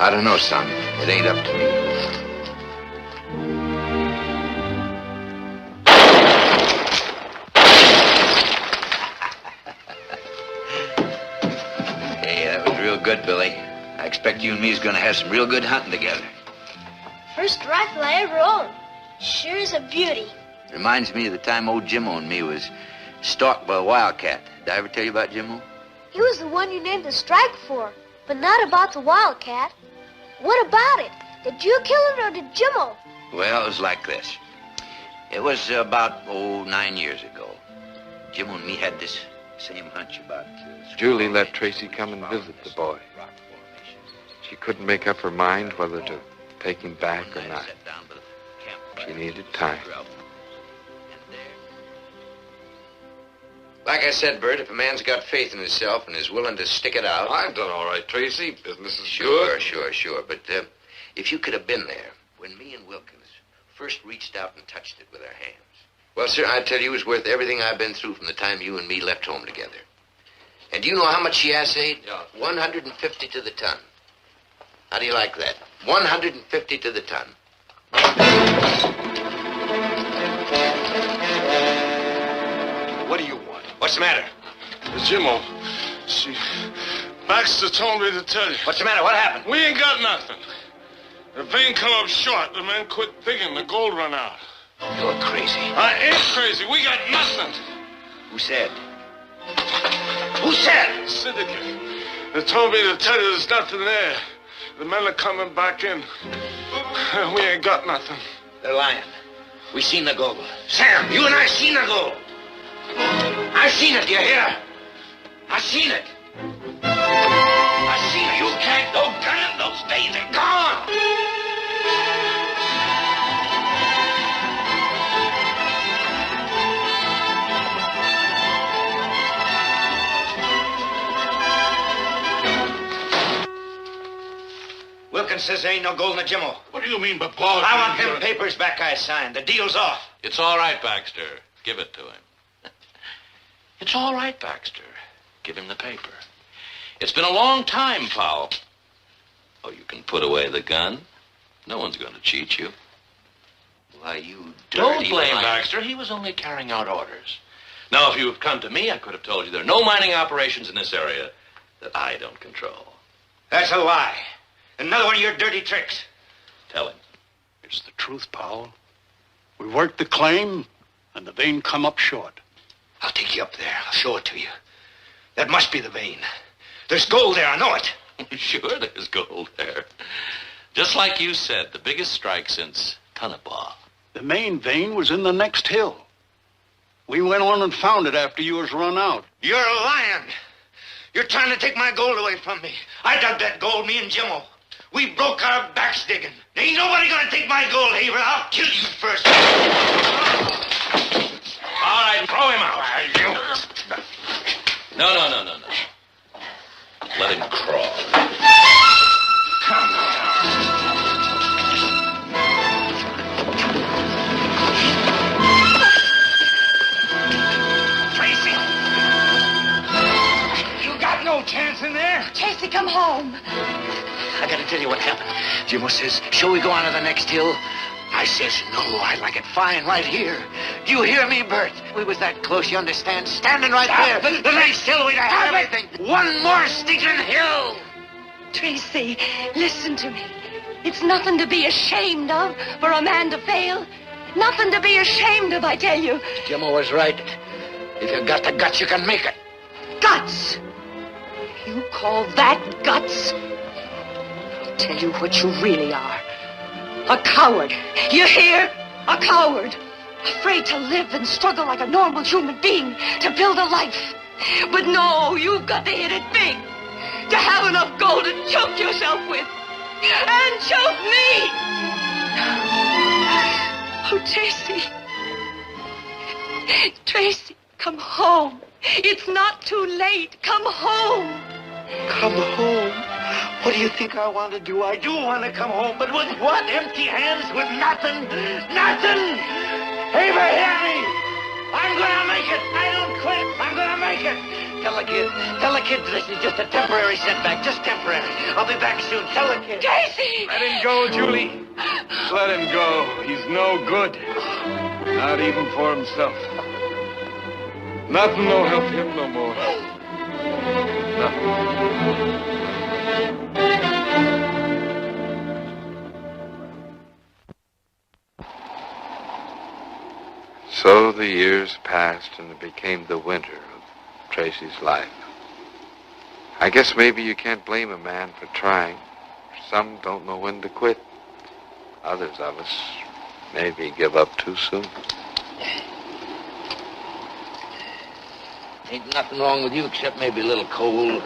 S5: I don't know, son. It ain't up to me. Hey, that was real good, Billy. I expect you and me's gonna have some real good hunting together.
S10: First rifle I ever owned. Sure is a beauty.
S5: Reminds me of the time old Jimmo and me was stalked by a wildcat. Did I ever tell you about Jimmo?
S10: He was the one you named the strike for, but not about the wildcat. What about it? Did you kill it or did Jimmo?
S5: Well, it was like this. It was about, 9 years ago. Jimmo and me had this same hunch about...
S2: Julie let Tracy come and visit the boy. She couldn't make up her mind whether to take him back or not. She needed time.
S5: Like I said, Bert, if a man's got faith in himself and is willing to stick it out...
S3: I've done all right, Tracy. Business is
S5: Sure,
S3: good.
S5: sure. But if you could have been there when me and Wilkins first reached out and touched it with our hands... Well, sir, I tell you, it was worth everything I've been through from the time you and me left home together. And do you know how much she assayed?
S3: Yeah.
S5: 150 to the ton. How do you like that? 150 to the ton. What do you want? What's the matter?
S3: Jimmo, Baxter told me to tell you.
S5: What's the matter? What happened?
S3: We ain't got nothing. The vein come up short. The men quit digging. The gold run out.
S5: You're crazy.
S3: I ain't crazy. We got nothing.
S5: Who said? Who said?
S3: Syndicate. They told me to tell you there's nothing there. The men are coming back in. We ain't got nothing.
S5: They're lying. We seen the gold. Sam, you and I seen the gold. I seen it, you hear? I seen it. I seen it. You can't go gunning. Those days are gone. Wilkins says there ain't no gold in the Jimmo.
S3: What do you mean by boss?
S5: I want them papers back I signed. The deal's off.
S4: It's all right, Baxter. Give it to him. It's all right, Baxter. Give him the paper. It's been a long time, Powell. Oh, you can put away the gun. No one's going to cheat you.
S5: Why, you dirty...
S4: Don't blame
S5: liar.
S4: Baxter. He was only carrying out orders.
S7: Now, if you have come to me, I could have told you there are no mining operations in this area that I don't control.
S6: That's a lie. Another one of your dirty tricks.
S7: Tell him.
S11: It's the truth, Powell. We worked the claim, and the vein come up short.
S6: I'll take you up there. I'll show it to you. That must be the vein. There's gold there, I know it.
S7: Sure, there's gold there. Just like you said, the biggest strike since Tonopah.
S11: The main vein was in the next hill. We went on and found it after you was run out.
S6: You're lying. You're trying to take my gold away from me. I dug that gold, me and Jimmo. We broke our backs digging. There ain't nobody gonna take my gold, Haver. I'll kill you first.
S7: All right, throw him out. No. Let him crawl.
S6: Come on. Tracy! You got no chance in there.
S8: Tracy, come home.
S6: I gotta tell you what happened. Jimmo says, shall we go on to the next hill? I says, no, I like it fine right here. Do you hear me, Bert? We was that close, you understand? Standing right there. The next hill, we'd have everything. One more stinking hill.
S8: Tracy, listen to me. It's nothing to be ashamed of for a man to fail. Nothing to be ashamed of, I tell you.
S6: Jimmo was right. If you got the guts, you can make it.
S8: Guts? You call that guts? I'll tell you what you really are. A coward. You hear? A coward. Afraid to live and struggle like a normal human being to build a life. But no, you've got to hit it big. To have enough gold to choke yourself with. And choke me. Oh, Tracy. Tracy, come home. It's not too late. Come home.
S6: Come home? What do you think I want to do? I do want to come home, but with what? Empty hands? With nothing? Nothing? Haver, hear me! I'm gonna make it! I don't quit! I'm gonna make it! Tell the kid this is just a temporary setback, just temporary. I'll be back soon. Tell the kid.
S8: Tracy!
S2: Let him go, Julie. Let him go. He's no good. Not even for himself. Nothing will help him no more. Nothing. So the years passed and it became the winter of Tracy's life. I guess maybe you can't blame a man for trying. Some don't know when to quit. Others of us maybe give up too soon.
S5: Ain't nothing wrong with you except maybe a little cold.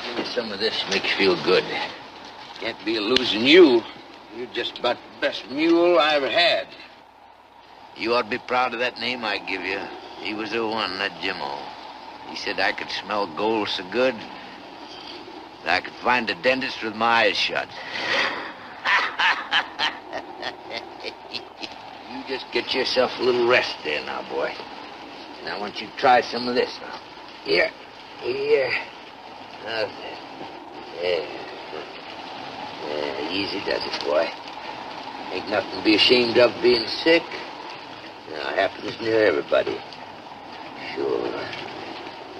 S5: Give me some of this, makes you feel good. Can't be losing you. You're just about the best mule I ever had. You ought to be proud of that name I give you. He was the one, that Jimmo. He said I could smell gold so good that I could find a dentist with my eyes shut. You just get yourself a little rest there now, boy. And I want you to try some of this now. Here. How's that? Yeah, easy does it, boy. Ain't nothing to be ashamed of being sick. Now, happens near everybody. Sure.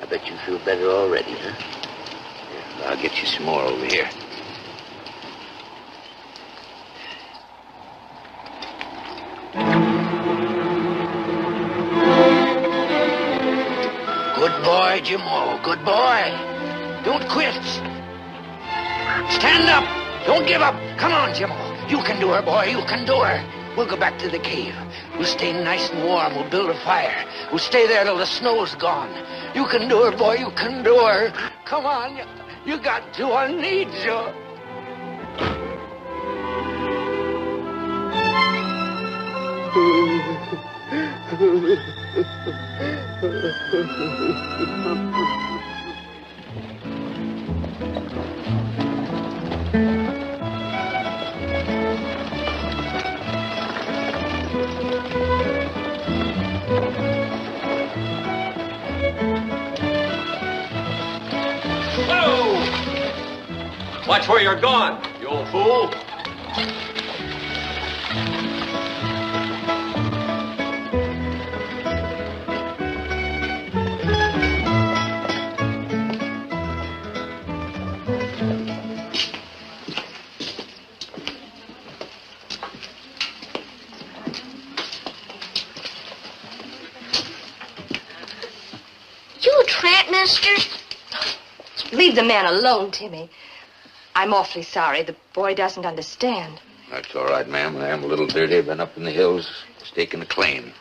S5: I bet you feel better already, huh? Yeah, I'll get you some more over here. Good boy, Jimmo. Good boy. Don't quit. Stand up. Don't give up. Come on, Jimmo. You can do her, boy. You can do her. We'll go back to the cave. We'll stay nice and warm. We'll build a fire. We'll stay there till the snow's gone. You can do her, boy. You can do her. Come on. You got to. I need you.
S7: Watch where you're going, you old fool.
S10: tramp, mister?
S8: Leave the man alone, Timmy. I'm awfully sorry. The boy doesn't understand.
S5: That's all right, ma'am. I am a little dirty. Been up in the hills, staking a claim.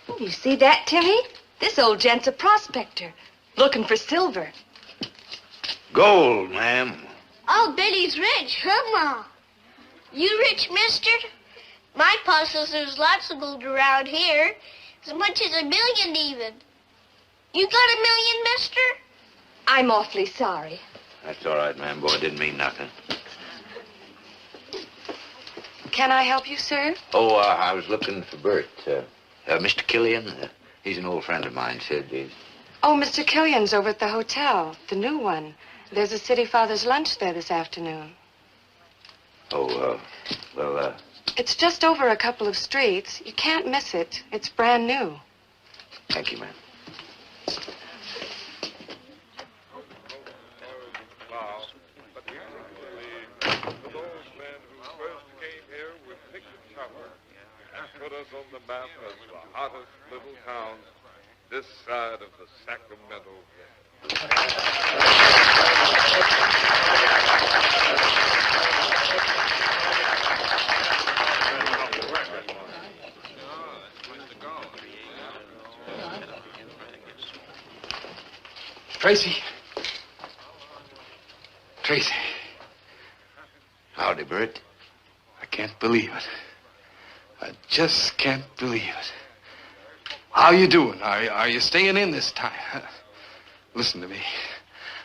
S8: Oh, you see that, Timmy? This old gent's a prospector, looking for silver.
S5: Gold, ma'am.
S10: Oh, Billy's rich, huh, Ma? You rich, mister? My pa says there's lots of gold around here. As much as 1 million, even. You got 1 million, mister?
S8: I'm awfully sorry.
S5: That's all right, ma'am. Boy, didn't mean nothing.
S8: Can I help you, sir?
S5: Oh, I was looking for Bert. Mr. Killian, he's an old friend of mine, said he's...
S12: Oh, Mr. Killian's over at the hotel, the new one. There's a City Father's lunch there this afternoon.
S5: Oh, well,
S12: It's just over a couple of streets. You can't miss it. It's brand new.
S5: thank you, ma'am.
S2: Put us on the map as the hottest little town this side of the Sacramento Tracy. Tracy.
S5: Howdy, Bert.
S2: I can't believe it. I just can't believe it. How you doing? Are you staying in this time? Listen to me.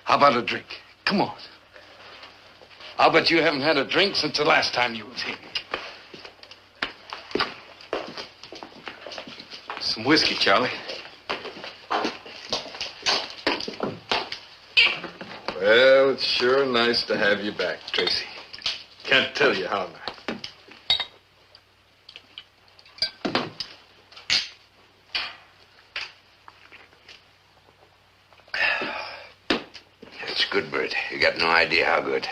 S2: How about a drink? Come on. I'll bet you haven't had a drink since the last time you was here. Some whiskey, Charlie. Well, it's sure nice to have you back, Tracy. Can't tell you how nice.
S5: It's good, Bert. You got no idea how good.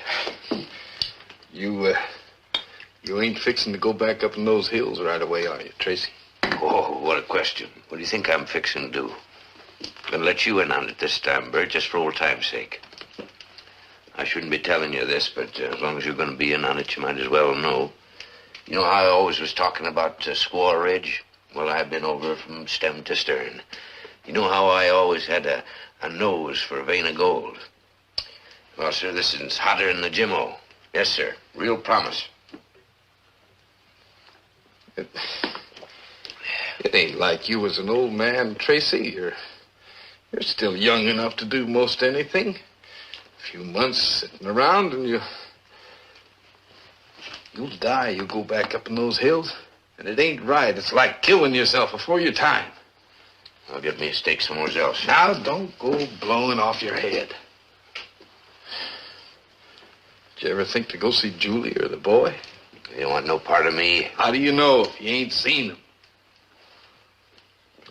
S2: You ain't fixing to go back up in those hills right away, are you, Tracy?
S5: Oh, what a question. What do you think I'm fixing to do? I'm gonna let you in on it this time, Bert, just for old time's sake. I shouldn't be telling you this, but as long as you're gonna be in on it, you might as well know. You know how I always was talking about Squaw Ridge? Well, I've been over from stem to stern. You know how I always had a nose for a vein of gold? Well, sir, this is hotter than the Jimmo. Yes, sir. Real promise.
S2: It ain't like you was an old man, Tracy. You're still young enough to do most anything. A few months sitting around and you'll die. You'll go back up in those hills. And it ain't right. It's like killing yourself before your time.
S5: I'll get me a steak somewhere else.
S2: Now, don't go blowing off your head. Did you ever think to go see Julie or the boy?
S5: You don't want no part of me.
S2: How do you know if you ain't seen them?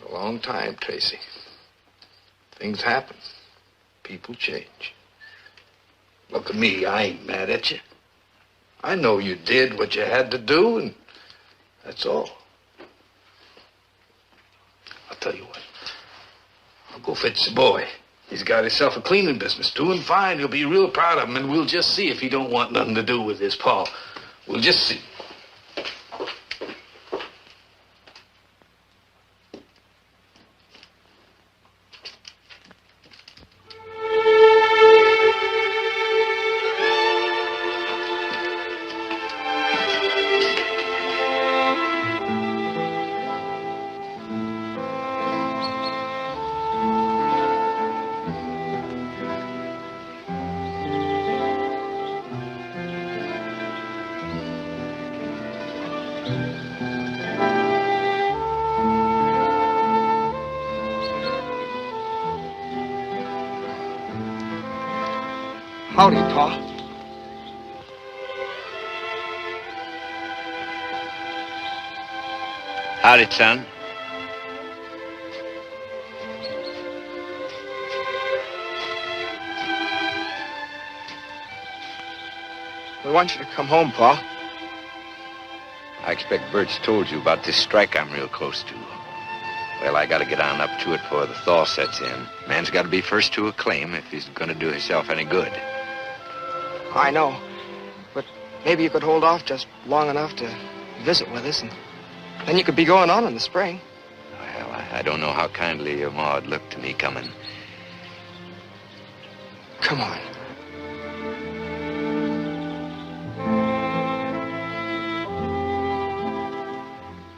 S2: A long time, Tracy. Things happen. People change. Look at me. I ain't mad at you. I know you did what you had to do, and that's all. I'll tell you what. I'll go fetch the boy. He's got himself a cleaning business, doing fine. You'll be real proud of him, and we'll just see if he don't want nothing to do with his pa. We'll just see. Howdy, Pa.
S5: Howdy, son.
S2: We want you to come home, Pa.
S5: I expect Bert's told you about this strike I'm real close to. Well, I gotta get on up to it before the thaw sets in. Man's gotta be first to a claim if he's gonna do himself any good.
S2: I know. But maybe you could hold off just long enough to visit with us, and then you could be going on in the spring.
S5: Well, I don't know how kindly your ma'd look to me coming.
S2: Come on.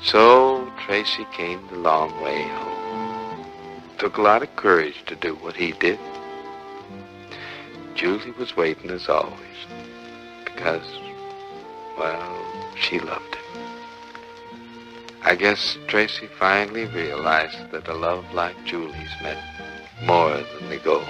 S13: So Tracy came the long way home. Took a lot of courage to do what he did. Julie was waiting as always because, well, she loved him. I guess Tracy finally realized that a love like Julie's meant more than the gold.